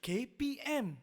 KPM.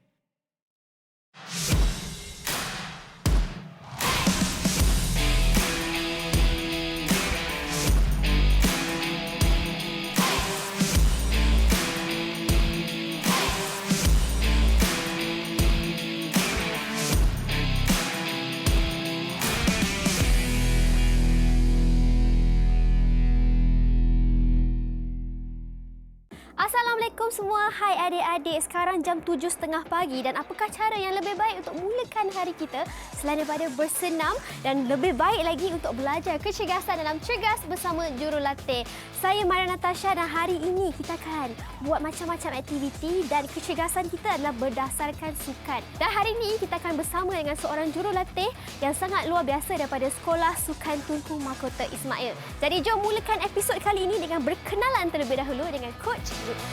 Assalamualaikum semua. Hai adik-adik. Sekarang jam 7.30 pagi dan apakah cara yang lebih baik untuk mulakan hari kita selain daripada bersenam dan lebih baik lagi untuk belajar kecergasan dalam Cergas bersama Jurulatih. Saya Maria Natasha dan hari ini kita akan buat macam-macam aktiviti dan kecergasan kita adalah berdasarkan sukan. Dan hari ini kita akan bersama dengan seorang jurulatih yang sangat luar biasa daripada Sekolah Sukan Tunku Mahkota Ismail. Jadi jom mulakan episod kali ini dengan berkenalan terlebih dahulu dengan Coach Ruth.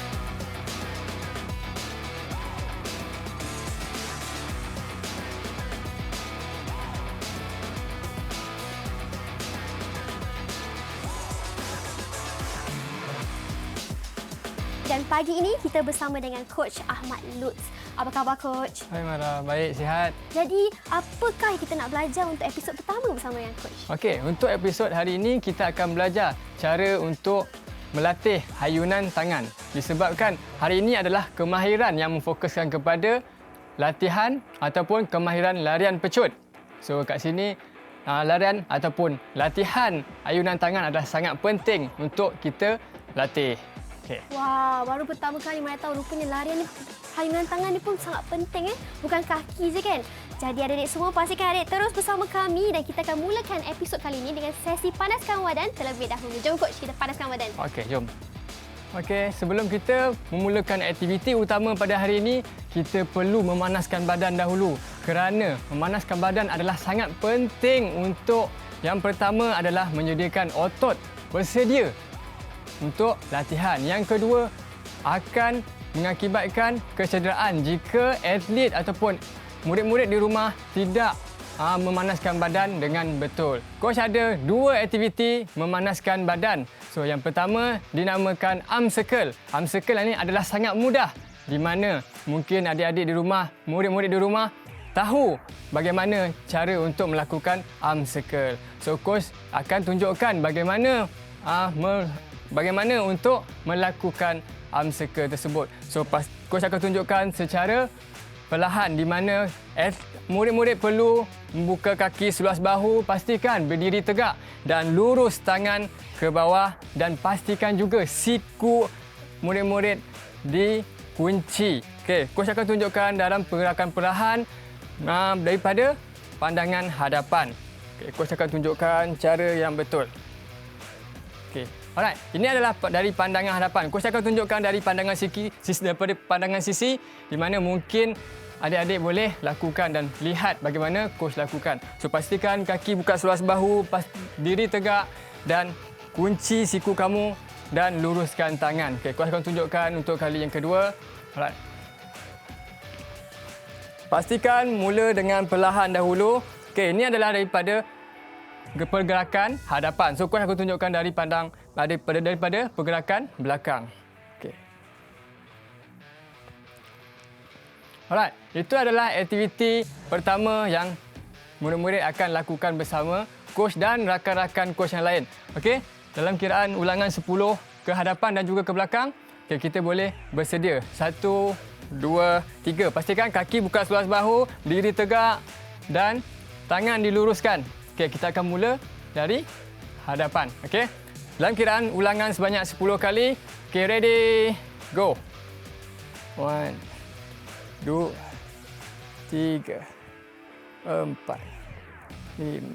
Dan pagi ini kita bersama dengan Coach Ahmad Lutz. Apa khabar Coach? Hai Mara, baik, sihat. Jadi apakah kita nak belajar untuk episod pertama bersama dengan Coach? Okey, untuk episod hari ini kita akan belajar cara untuk melatih hayunan tangan. Disebabkan hari ini adalah kemahiran yang memfokuskan kepada latihan ataupun kemahiran larian pecut. So kat sini larian ataupun latihan hayunan tangan adalah sangat penting untuk kita latih. Okay. Wah, baru pertama kali Maya tahu rupanya larian ni, hayunan tangan ni pun sangat penting bukan kaki je kan. Jadi adik-adik semua pastikan adik terus bersama kami dan kita akan mulakan episod kali ini dengan sesi panaskan badan terlebih dahulu. Jom Coach, kita panaskan badan. Okey, jom. Okey, sebelum kita memulakan aktiviti utama pada hari ini, kita perlu memanaskan badan dahulu. Kerana memanaskan badan adalah sangat penting untuk yang pertama adalah menyediakan otot bersedia untuk latihan. Yang kedua, akan mengakibatkan kecederaan jika atlet ataupun murid-murid di rumah tidak memanaskan badan dengan betul. Coach ada dua aktiviti memanaskan badan. So, yang pertama dinamakan arm circle. Arm circle ini adalah sangat mudah di mana mungkin adik-adik di rumah, murid-murid di rumah tahu bagaimana cara untuk melakukan arm circle. So, Coach akan tunjukkan bagaimana untuk melakukan arm circle tersebut. So, Coach akan tunjukkan secara perlahan di mana murid-murid perlu membuka kaki seluas bahu, pastikan berdiri tegak dan lurus tangan ke bawah dan pastikan juga siku murid-murid dikunci. Okey, Coach akan tunjukkan dalam pergerakan perlahan daripada pandangan hadapan. Okey, Coach akan tunjukkan cara yang betul. Okey. Alright, ini adalah dari pandangan hadapan. Coach akan tunjukkan dari pandangan daripada pandangan sisi di mana mungkin adik-adik boleh lakukan dan lihat bagaimana Coach lakukan. So pastikan kaki buka seluas bahu, diri tegak dan kunci siku kamu dan luruskan tangan. Okey, Coach akan tunjukkan untuk kali yang kedua. Alright. Pastikan mula dengan perlahan dahulu. Okey, ini adalah daripada pergerakan hadapan. So, Coach akan tunjukkan daripada pergerakan belakang. Okey. Alright, itu adalah aktiviti pertama yang murid-murid akan lakukan bersama Coach dan rakan-rakan Coach yang lain. Okey, dalam kiraan ulangan 10 ke hadapan dan juga ke belakang, okay, kita boleh bersedia. 1, 2, 3. Pastikan kaki buka seluas bahu, diri tegak dan tangan diluruskan. Okey, kita akan mula dari hadapan. Okey. Dalam kiraan ulangan sebanyak 10 kali. Okey, ready, go. 1, 2, 3, 4, 5,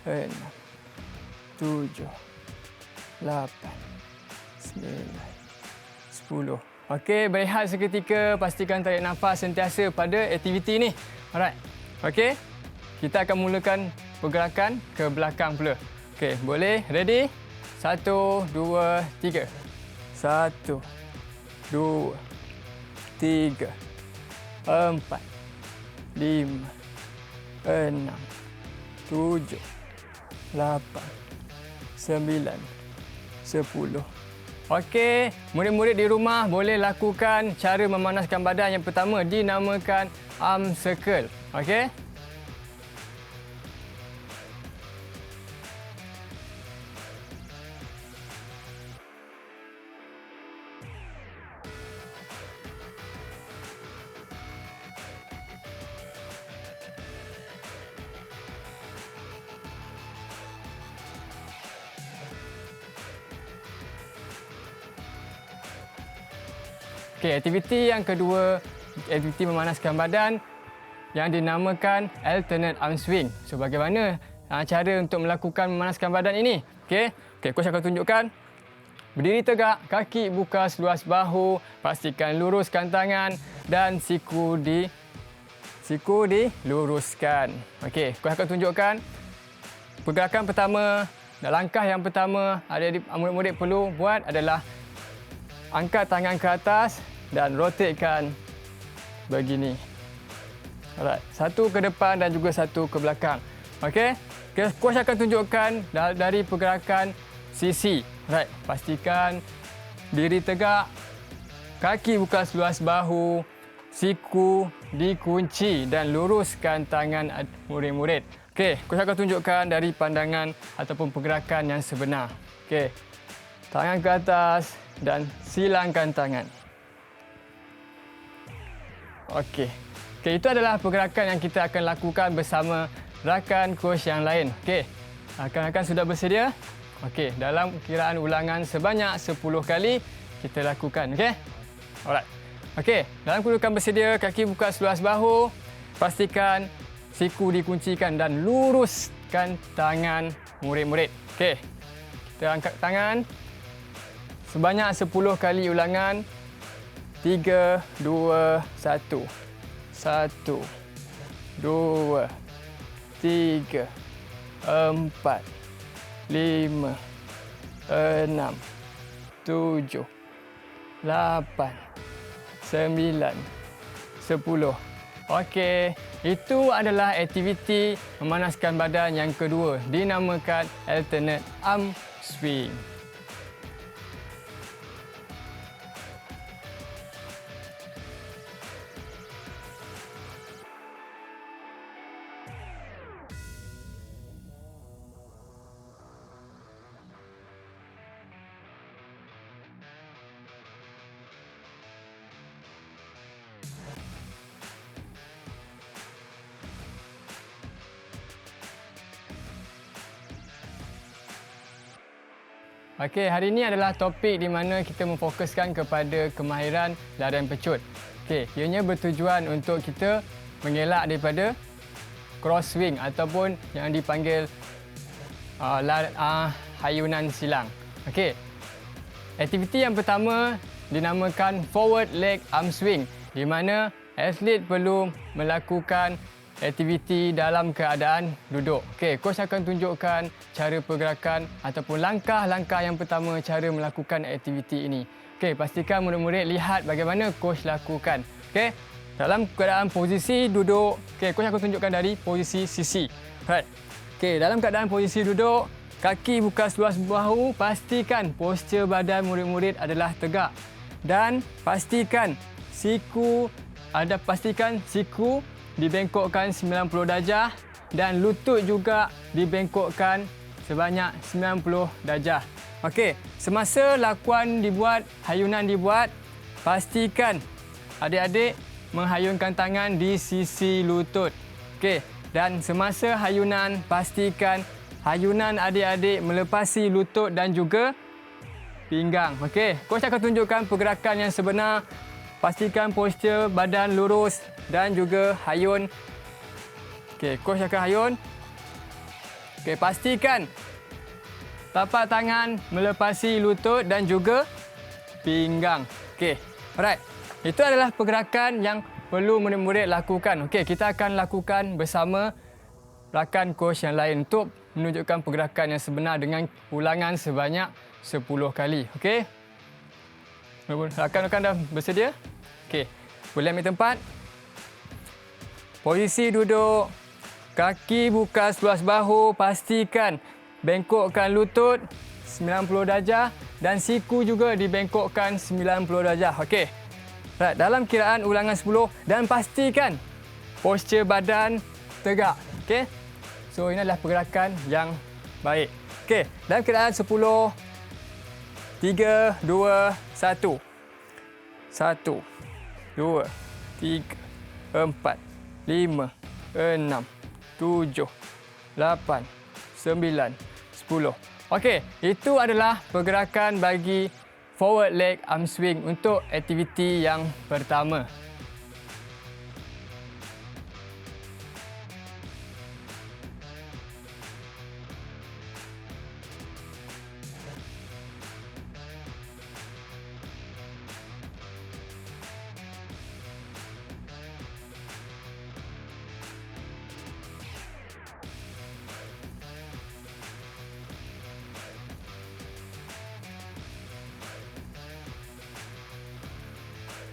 6, 7, 8, 9, 10. Okey, berehat seketika. Pastikan tarik nafas sentiasa pada aktiviti ini. Alright. Okey. Kita akan mulakan pergerakan ke belakang pula. Okey, boleh? Ready? 1, 2, 3. 1, 2, 3, 4, 5, 6, 7, 8, 9, 10, Okey, murid-murid di rumah boleh lakukan cara memanaskan badan yang pertama dinamakan arm circle. Okey? Okey, aktiviti yang kedua, aktiviti memanaskan badan yang dinamakan alternate arm swing. So, bagaimana cara untuk melakukan memanaskan badan ini? Okey, coach akan tunjukkan. Berdiri tegak, kaki buka seluas bahu, pastikan luruskan tangan dan siku diluruskan. Okey, coach akan tunjukkan. Pergerakan pertama dan langkah yang pertama adik-adik murid-murid perlu buat adalah angkat tangan ke atas dan rotatekan begini. Alright, satu ke depan dan juga satu ke belakang. Okey. Coach akan tunjukkan dari pergerakan sisi. Alright, pastikan diri tegak, kaki buka seluas bahu, siku dikunci dan luruskan tangan murid-murid. Okey, coach akan tunjukkan dari pandangan ataupun pergerakan yang sebenar. Okey. Tangan ke atas dan silangkan tangan. Okey. Okey, itu adalah pergerakan yang kita akan lakukan bersama rakan coach yang lain. Okey. Rakan-rakan sudah bersedia? Okey, dalam kiraan ulangan sebanyak 10 kali kita lakukan, okey? Alright. Okey, dalam kedudukan bersedia, kaki buka seluas bahu, pastikan siku dikuncikan dan luruskan tangan murid-murid. Okey. Kita angkat tangan. Sebanyak 10 kali ulangan. 3, 2, 1. 1, 2, 3, 4, 5, 6, 7, 8, 9, 10. Okey, itu adalah aktiviti memanaskan badan yang kedua dinamakan alternate arm swing. Okey, hari ini adalah topik di mana kita memfokuskan kepada kemahiran larian pecut. Okey, ianya bertujuan untuk kita mengelak daripada cross swing ataupun yang dipanggil hayunan silang. Okey. Aktiviti yang pertama dinamakan forward leg arm swing di mana atlet perlu melakukan aktiviti dalam keadaan duduk. Okey, coach akan tunjukkan cara pergerakan ataupun langkah-langkah yang pertama cara melakukan aktiviti ini. Okey, pastikan murid-murid lihat bagaimana coach lakukan. Okey, dalam keadaan posisi duduk, okey, coach akan tunjukkan dari posisi sisi. Right. Okey, dalam keadaan posisi duduk, kaki buka seluas bahu, pastikan postur badan murid-murid adalah tegak dan pastikan siku dibengkokkan 90 darjah dan lutut juga dibengkokkan sebanyak 90 darjah. Okey, semasa lakuan dibuat, hayunan dibuat, pastikan adik-adik menghayunkan tangan di sisi lutut. Okey, dan semasa hayunan, pastikan hayunan adik-adik melepasi lutut dan juga pinggang. Okey, coach akan tunjukkan pergerakan yang sebenar. Pastikan postur badan lurus dan juga hayun. Okey, coach akan hayun. Okey, pastikan tapak tangan melepasi lutut dan juga pinggang. Okey, alright. Itu adalah pergerakan yang perlu murid-murid lakukan. Okey, kita akan lakukan bersama rakan coach yang lain untuk menunjukkan pergerakan yang sebenar dengan ulangan sebanyak 10 kali. Okey. Rakan-rakan dah bersedia? Okey, boleh ambil tempat. Posisi duduk, kaki buka seluas bahu, pastikan bengkokkan lutut 90 darjah dan siku juga dibengkokkan 90 darjah. Okey. Right, dalam kiraan ulangan 10 dan pastikan postur badan tegak. Okey. So ini adalah pergerakan yang baik. Okey, dalam kiraan 10 3 2 1 1 2 3 4 5 6 7 8 9 10. Okey, itu adalah pergerakan bagi forward leg arm swing untuk aktiviti yang pertama.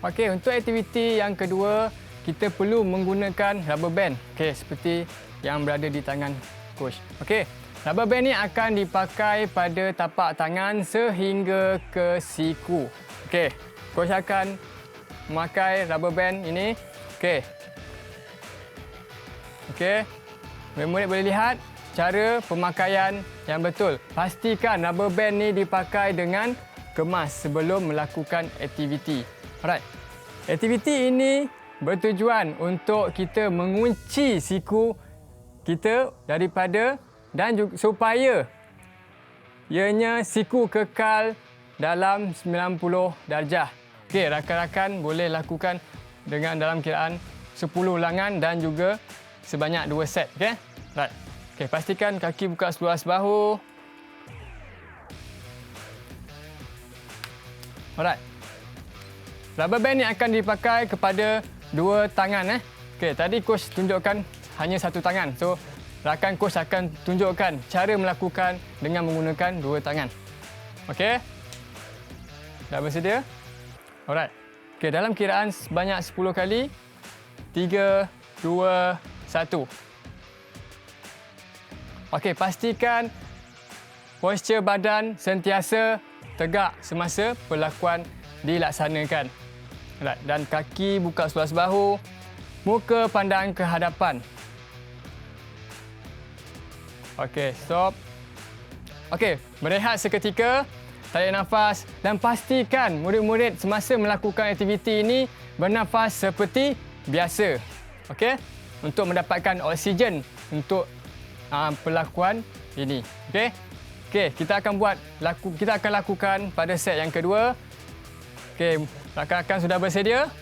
Okey, untuk aktiviti yang kedua, kita perlu menggunakan rubber band. Okey, seperti yang berada di tangan coach. Okey, rubber band ni akan dipakai pada tapak tangan sehingga ke siku. Okey, coach akan memakai rubber band ini. Okey. Okey. Murid-murid boleh lihat cara pemakaian yang betul. Pastikan rubber band ni dipakai dengan kemas sebelum melakukan aktiviti. Alright. Aktiviti ini bertujuan untuk kita mengunci siku kita daripada dan juga supaya ianya siku kekal dalam 90 darjah. Okey, rakan-rakan boleh lakukan dengan dalam kiraan 10 ulangan dan juga sebanyak 2 set, okey? Right. Okey, pastikan kaki buka seluas bahu. Alright. Rubber band ni akan dipakai kepada dua tangan. Okey, tadi coach tunjukkan hanya satu tangan. So, rakan coach akan tunjukkan cara melakukan dengan menggunakan dua tangan. Okey? Dah bersedia? Alright. Okey, dalam kiraan sebanyak 10 kali. 3, 2, 1. Okey, pastikan postur badan sentiasa tegak semasa perlakuan dilaksanakan. Right. Dan kaki buka seluas bahu, muka pandang ke hadapan. Okey, stop. Okey, berehat seketika, tarik nafas dan pastikan murid-murid semasa melakukan aktiviti ini bernafas seperti biasa. Okey, untuk mendapatkan oksigen untuk perlakuan ini. Okey. Okey, kita akan lakukan pada set yang kedua. Okey, rakan-rakan sudah bersedia?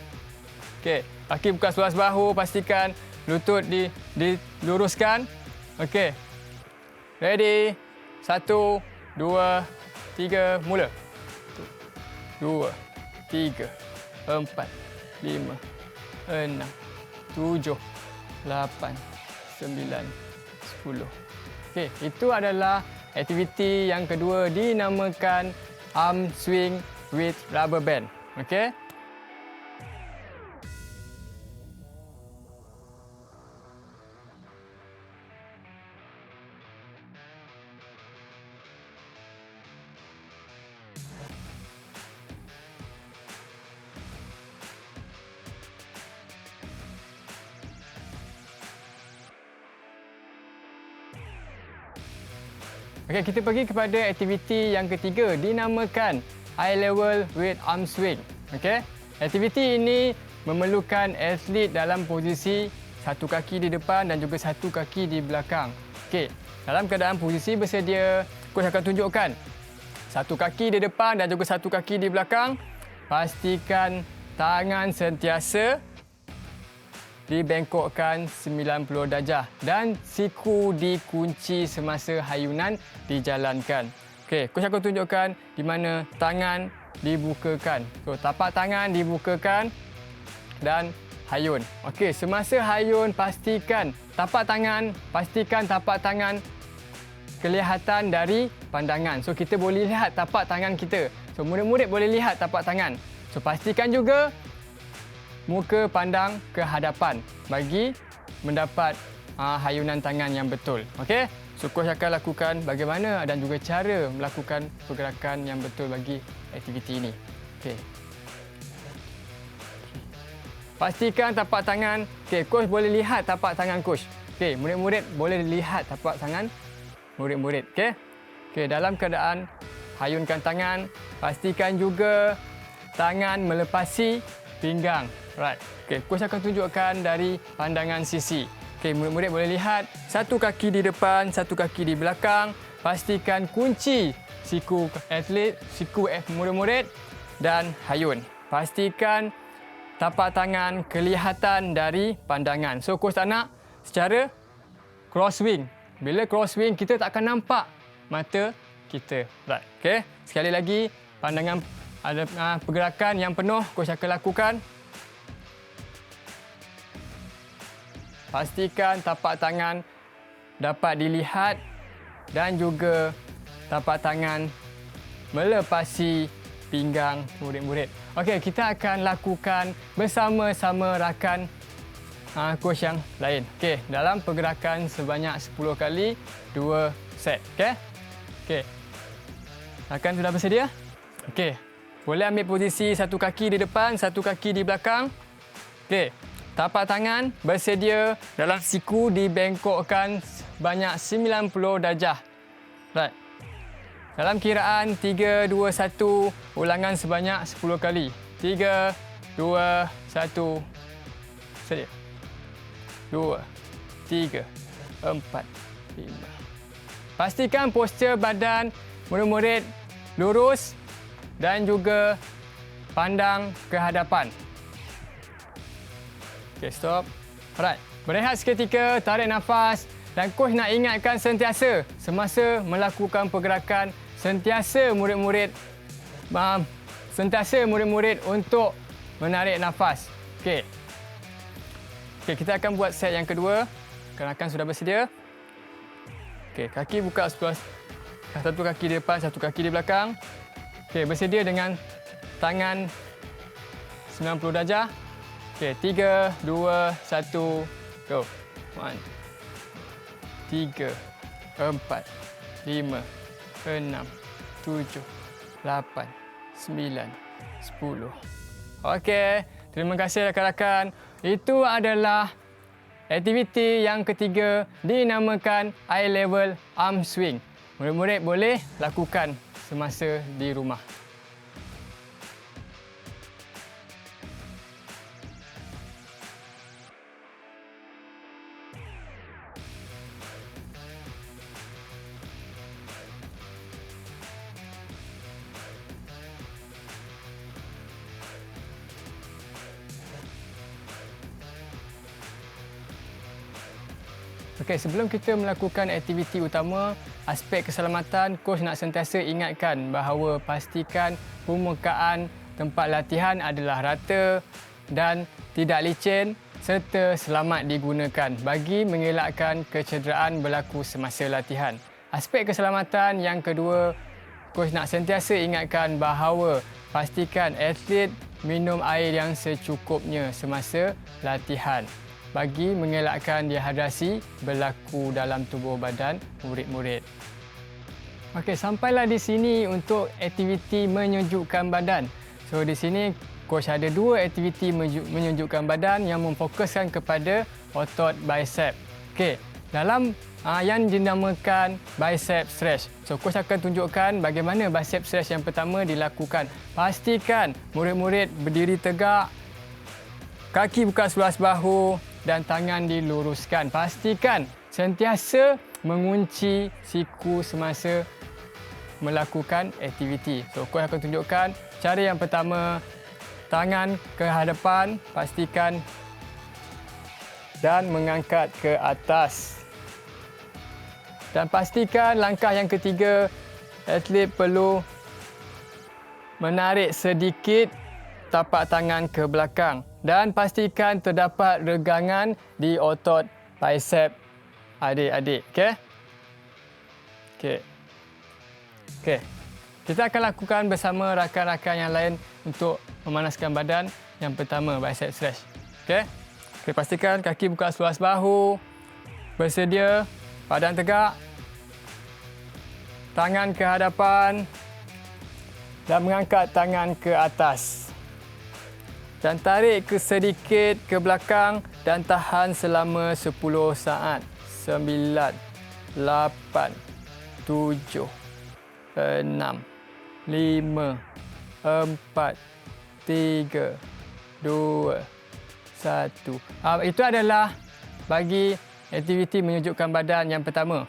Okey, kaki buka seluas bahu, pastikan lutut diluruskan. Okey. Ready? 1, 2, 3, mula. 2, 3, 4, 5, 6, 7, 8, 9, 10. Okey, itu adalah aktiviti yang kedua dinamakan arm swing with rubber band. Okey? Okey, kita pergi kepada aktiviti yang ketiga dinamakan eye level with arm swing. Okey. Aktiviti ini memerlukan atlet dalam posisi satu kaki di depan dan juga satu kaki di belakang. Okey. Dalam keadaan posisi bersedia, coach akan tunjukkan satu kaki di depan dan juga satu kaki di belakang. Pastikan tangan sentiasa dibengkokkan 90 darjah dan siku dikunci semasa hayunan dijalankan. Okey, coach akan tunjukkan di mana tangan dibukakan. So, tapak tangan dibukakan dan hayun. Okey, semasa hayun pastikan tapak tangan kelihatan dari pandangan. So, kita boleh lihat tapak tangan kita. So, murid-murid boleh lihat tapak tangan. So, pastikan juga muka pandang ke hadapan bagi mendapat hayunan tangan yang betul. Okey? So, coach akan lakukan bagaimana dan juga cara melakukan pergerakan yang betul bagi aktiviti ini. Okey. Pastikan tapak tangan. Okey, coach boleh lihat tapak tangan coach. Okey, murid-murid boleh lihat tapak tangan murid-murid. Okey. Okey, dalam keadaan hayunkan tangan, pastikan juga tangan melepasi pinggang. Right. Okey, coach akan tunjukkan dari pandangan sisi. Okey, murid-murid boleh lihat satu kaki di depan, satu kaki di belakang. Pastikan kunci siku atlet, siku murid-murid dan hayun. Pastikan tapak tangan kelihatan dari pandangan. So, coach tak nak secara crosswing. Bila crosswing, kita tak akan nampak mata kita. Right. Okey, sekali lagi pandangan ada pergerakan yang penuh coach akan lakukan. Pastikan tapak tangan dapat dilihat dan juga tapak tangan melepasi pinggang murid-murid. Okey, kita akan lakukan bersama-sama rakan coach yang lain. Okey, dalam pergerakan sebanyak 10 kali 2 set. Okey. Okey. Rakan sudah bersedia? Okey. Boleh ambil posisi satu kaki di depan, satu kaki di belakang. Okey. Tapak tangan bersedia dalam siku dibengkokkan banyak 90 darjah. Right. Dalam kiraan 3, 2, 1, ulangan sebanyak 10 kali. 3, 2, 1, sedia. 2, 3, 4, 5. Pastikan postur badan murid-murid lurus dan juga pandang ke hadapan. Okey, stop. Alright. Berehat seketika, tarik nafas dan coach nak ingatkan sentiasa semasa melakukan pergerakan sentiasa murid-murid untuk menarik nafas. Okey. Okey, kita akan buat set yang kedua. Rakan sudah bersedia? Okey, kaki buka sebelah, satu kaki di depan, satu kaki di belakang. Okey, bersedia dengan tangan 90 darjah. Okey, 3, 2, 1, go. 1, 3, 4, 5, 6, 7, 8, 9, 10. Okey, terima kasih rakan-rakan. Itu adalah aktiviti yang ketiga dinamakan eye level arm swing. Murid-murid boleh lakukan semasa di rumah. Okey, sebelum kita melakukan aktiviti utama, aspek keselamatan, coach nak sentiasa ingatkan bahawa pastikan permukaan tempat latihan adalah rata dan tidak licin serta selamat digunakan bagi mengelakkan kecederaan berlaku semasa latihan. Aspek keselamatan yang kedua, coach nak sentiasa ingatkan bahawa pastikan atlet minum air yang secukupnya semasa latihan bagi mengelakkan dehidrasi berlaku dalam tubuh badan murid-murid. Okey, sampailah di sini untuk aktiviti menyejukkan badan. So di sini coach ada dua aktiviti menyejukkan badan yang memfokuskan kepada otot bicep. Okey, dalam yang dinamakan bicep stretch. So coach akan tunjukkan bagaimana bicep stretch yang pertama dilakukan. Pastikan murid-murid berdiri tegak, kaki buka sebelah bahu dan tangan diluruskan. Pastikan sentiasa mengunci siku semasa melakukan aktiviti. So, coach akan tunjukkan cara yang pertama, tangan ke hadapan, pastikan dan mengangkat ke atas. Dan pastikan langkah yang ketiga, atlet perlu menarik sedikit tapak tangan ke belakang dan pastikan terdapat regangan di otot bicep adik-adik. Okey? Okey. Okey. Kita akan lakukan bersama rakan-rakan yang lain untuk memanaskan badan. Yang pertama, bicep stretch. Okey? Okey, pastikan kaki buka seluas bahu. Bersedia, badan tegak. tangan ke hadapan dan mengangkat tangan ke atas. Dan tarik sedikit ke belakang dan tahan selama 10 saat. 9, 8, 7, 6, 5, 4, 3, 2, 1. Itu adalah bagi aktiviti menyejukkan badan yang pertama.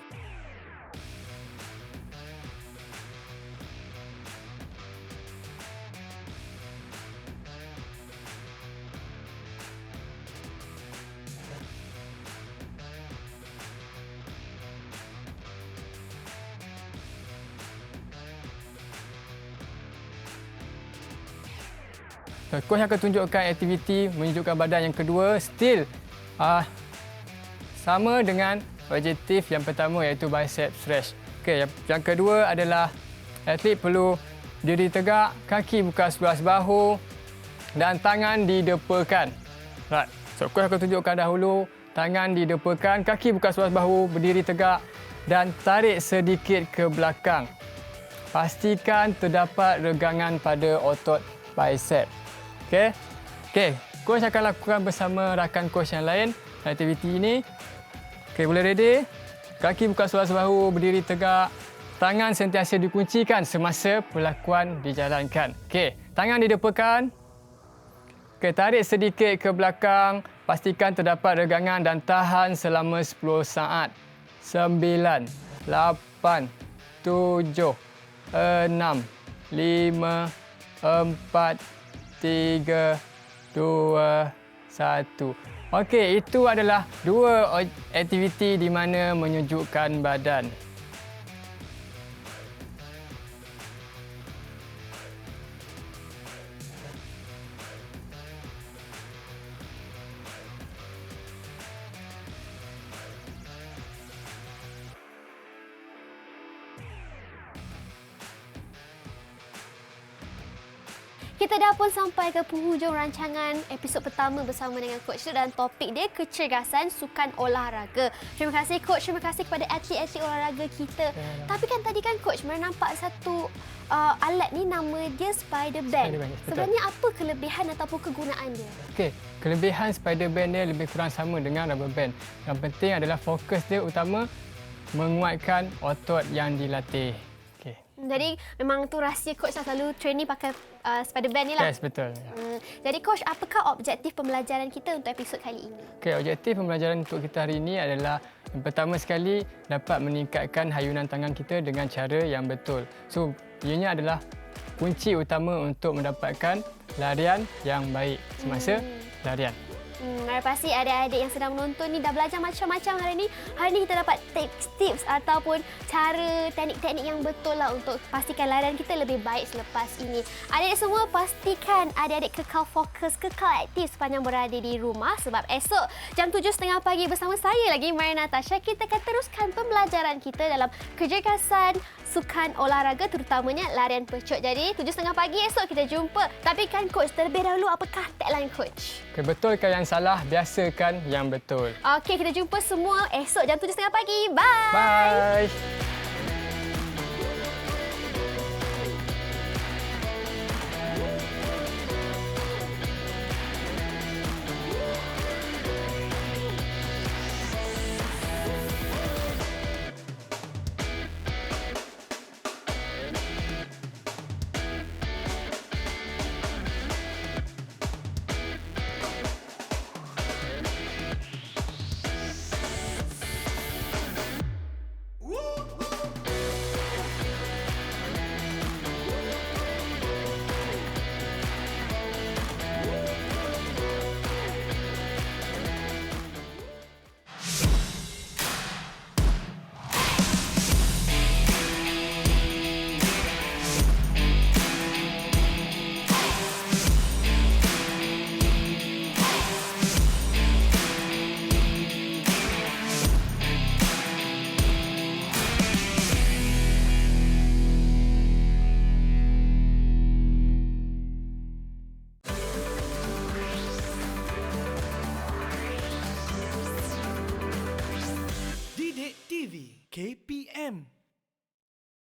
Coach akan tunjukkan aktiviti menyejukkan badan yang kedua. Still sama dengan objektif yang pertama iaitu bicep stretch. Okey, yang kedua adalah atlet perlu diri tegak, kaki buka sebelah bahu dan tangan didepakan. Right. So coach akan tunjukkan dahulu tangan didepakan, kaki buka sebelah bahu, berdiri tegak dan tarik sedikit ke belakang. Pastikan terdapat regangan pada otot bicep. Okey. Coach akan lakukan bersama rakan coach yang lain aktiviti ini. Okey, boleh ready? Kaki buka sebelah bahu, berdiri tegak. Tangan sentiasa dikuncikan semasa perlakuan dijalankan. Okey, tangan didepakan. Okey, tarik sedikit ke belakang. Pastikan terdapat regangan dan tahan selama 10 saat. 9, 8, 7, 6, 5, 4, 3, 2, 1. Okey, itu adalah dua aktiviti di mana menyejukkan badan. Kita dah pun sampai ke penghujung rancangan episod pertama bersama dengan Coach Tu dan topik dia kecergasan sukan olahraga. Terima kasih Coach, terima kasih kepada atlet-atlet olahraga kita. Tapi kan tadi kan Coach nampak satu alat ni nama dia Spider Band. Sebenarnya apa kelebihan ataupun kegunaan dia? Okey, kelebihan Spider Band dia lebih kurang sama dengan rubber band. Yang penting adalah fokus dia utama menguatkan otot yang dilatih. Jadi memang tu rahsia Coach selalu training pakai Spider Band ni lah. Yes, betul. Jadi Coach, apakah objektif pembelajaran kita untuk episod kali ini? Okey, objektif pembelajaran untuk kita hari ini adalah yang pertama sekali dapat meningkatkan hayunan tangan kita dengan cara yang betul. So, ianya adalah kunci utama untuk mendapatkan larian yang baik semasa larian. Pasti adik-adik yang sedang menonton ni dah belajar macam-macam hari ni. Hari ni kita dapat tips ataupun cara teknik-teknik yang betul lah untuk pastikan larian kita lebih baik selepas ini. Adik semua pastikan adik-adik kekal fokus, kekal aktif sepanjang berada di rumah sebab esok jam 7.30 pagi bersama saya lagi Maria Natasha kita akan teruskan pembelajaran kita dalam kecergasan sukan olahraga terutamanya larian pecut. Jadi 7.30 pagi esok kita jumpa. Tapi kan Coach, terlebih dahulu apakah tagline Coach? Betulkan yang salah, biasakan yang betul. Okey, kita jumpa semua esok jam 7.30 pagi. Bye! Bye!